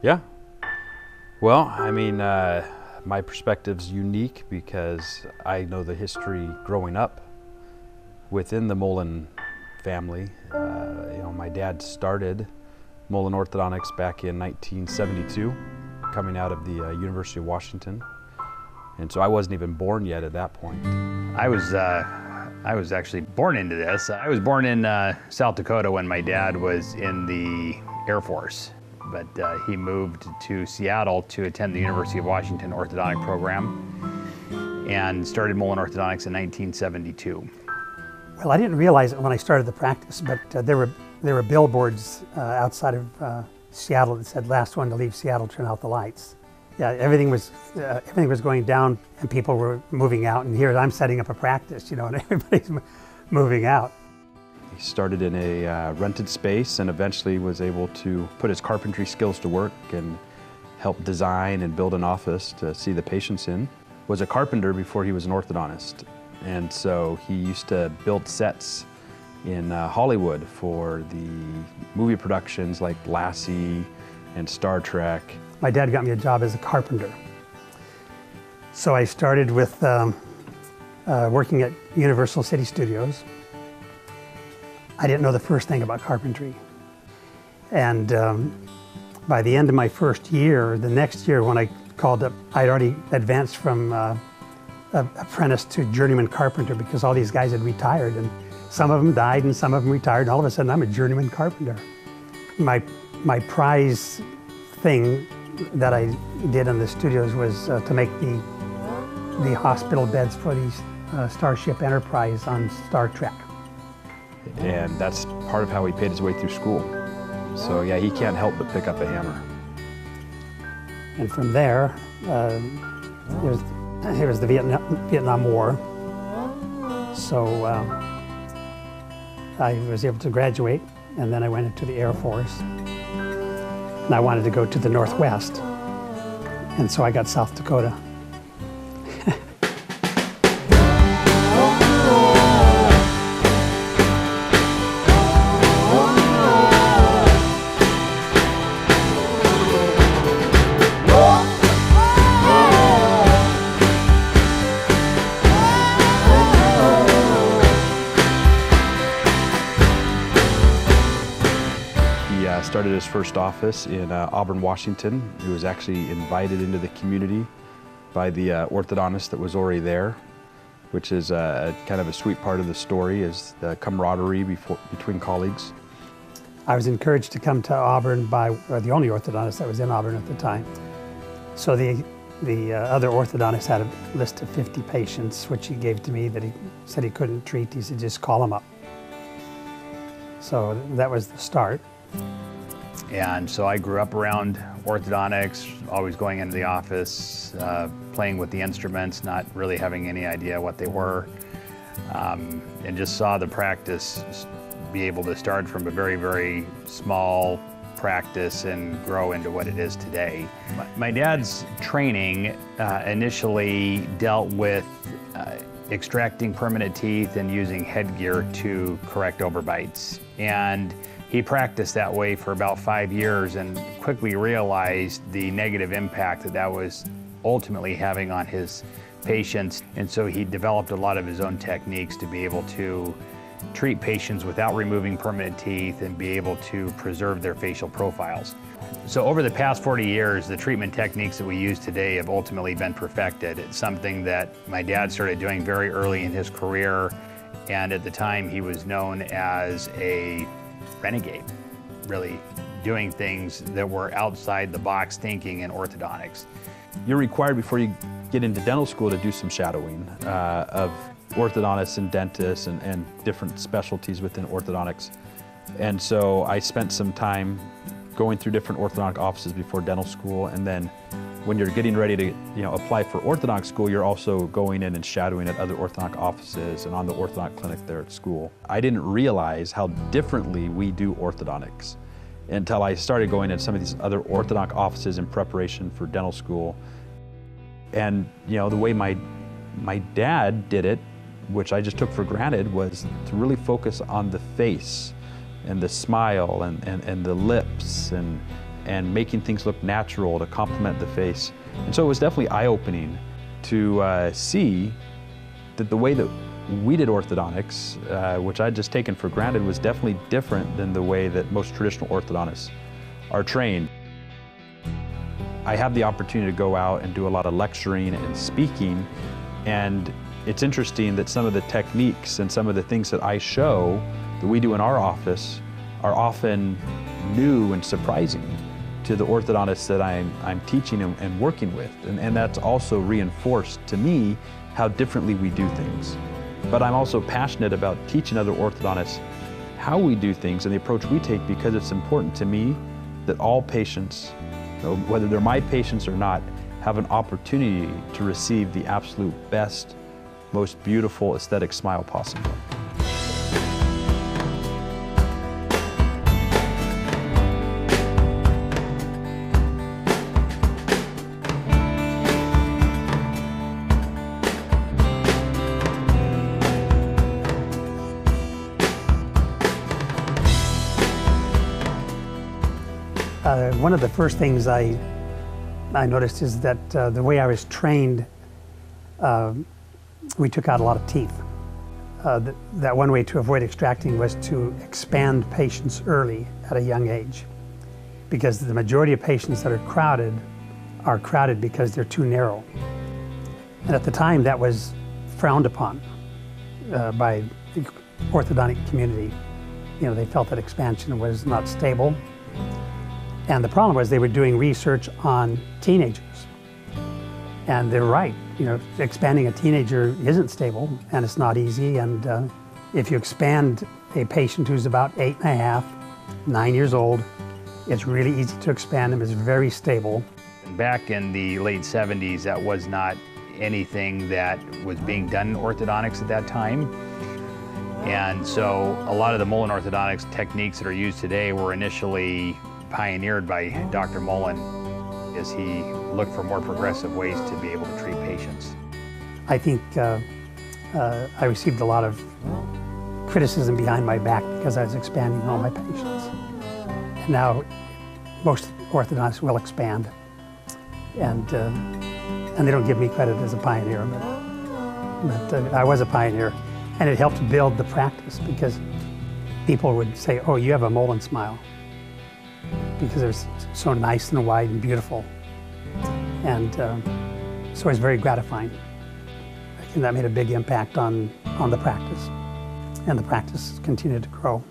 Yeah. Well, I mean, my perspective's unique because I know the history growing up within the Mullen family. My dad started Mullen Orthodontics back in 1972, coming out of the University of Washington. And so I wasn't even born yet at that point. I was actually born into this. I was born in South Dakota when my dad was in the Air Force, but he moved to Seattle to attend the University of Washington orthodontic program and started Mullen Orthodontics in 1972. Well, I didn't realize it when I started the practice, but there were billboards outside of Seattle that said, "Last one to leave Seattle, turn out the lights." Yeah, everything was going down, and people were moving out. And here I'm setting up a practice, and everybody's moving out. He started in a rented space and eventually was able to put his carpentry skills to work and help design and build an office to see the patients in. Was a carpenter before he was an orthodontist. And so he used to build sets in Hollywood for the movie productions like Lassie and Star Trek. My dad got me a job as a carpenter. So I started with working at Universal City Studios. I didn't know the first thing about carpentry. And by the end of my first year, the next year when I called up, I'd already advanced from apprentice to journeyman carpenter because all these guys had retired, and some of them died and some of them retired, and all of a sudden I'm a journeyman carpenter. My prize thing that I did in the studios was to make the hospital beds for these Starship Enterprise on Star Trek. And that's part of how he paid his way through school. So yeah, he can't help but pick up a hammer. And from there, it was the Vietnam War. So I was able to graduate, and then I went into the Air Force. And I wanted to go to the Northwest, and so I got South Dakota. Started his first office in Auburn, Washington. He was actually invited into the community by the orthodontist that was already there, which is kind of a sweet part of the story, is the camaraderie between colleagues. I was encouraged to come to Auburn by the only orthodontist that was in Auburn at the time. So the other orthodontist had a list of 50 patients, which he gave to me that he said he couldn't treat. He said, just call them up. So that was the start. And so I grew up around orthodontics, always going into the office, playing with the instruments, not really having any idea what they were, and just saw the practice be able to start from a very, very small practice and grow into what it is today. My dad's training initially dealt with extracting permanent teeth and using headgear to correct overbites. And he practiced that way for about 5 years and quickly realized the negative impact that was ultimately having on his patients. And so he developed a lot of his own techniques to be able to treat patients without removing permanent teeth and be able to preserve their facial profiles. So over the past 40 years, the treatment techniques that we use today have ultimately been perfected. It's something that my dad started doing very early in his career, and at the time he was known as a renegade, really doing things that were outside the box thinking in orthodontics. You're required before you get into dental school to do some shadowing of orthodontists and dentists and different specialties within orthodontics. And so I spent some time going through different orthodontic offices before dental school, and then when you're getting ready to apply for orthodontic school, you're also going in and shadowing at other orthodontic offices and on the orthodontic clinic there at school. I didn't realize how differently we do orthodontics until I started going in some of these other orthodontic offices in preparation for dental school. And the way my dad did it, which I just took for granted, was to really focus on the face and the smile and the lips and and making things look natural to complement the face. And so it was definitely eye-opening to see that the way that we did orthodontics, which I'd just taken for granted, was definitely different than the way that most traditional orthodontists are trained. I have the opportunity to go out and do a lot of lecturing and speaking, and it's interesting that some of the techniques and some of the things that I show that we do in our office are often new and surprising to the orthodontists that I'm teaching and working with. And that's also reinforced to me how differently we do things. But I'm also passionate about teaching other orthodontists how we do things and the approach we take, because it's important to me that all patients, whether they're my patients or not, have an opportunity to receive the absolute best, most beautiful aesthetic smile possible. One of the first things I noticed is that the way I was trained, we took out a lot of teeth. That one way to avoid extracting was to expand patients early at a young age, because the majority of patients that are crowded because they're too narrow. And at the time, that was frowned upon by the orthodontic community. You know, they felt that expansion was not stable. And the problem was they were doing research on teenagers. And they're right, you know, expanding a teenager isn't stable and it's not easy. And if you expand a patient who's about 8.5, 9 years old, it's really easy to expand them, it's very stable. Back in the late 70s, that was not anything that was being done in orthodontics at that time. And so a lot of the Mullen orthodontics techniques that are used today were initially pioneered by Dr. Mullen as he looked for more progressive ways to be able to treat patients. I think I received a lot of criticism behind my back because I was expanding all my patients. And now most orthodontists will expand, and they don't give me credit as a pioneer, but I was a pioneer, and it helped build the practice, because people would say, "Oh, you have a Mullen smile," because it was so nice and wide and beautiful. And so it was very gratifying. And that made a big impact on the practice. And the practice continued to grow.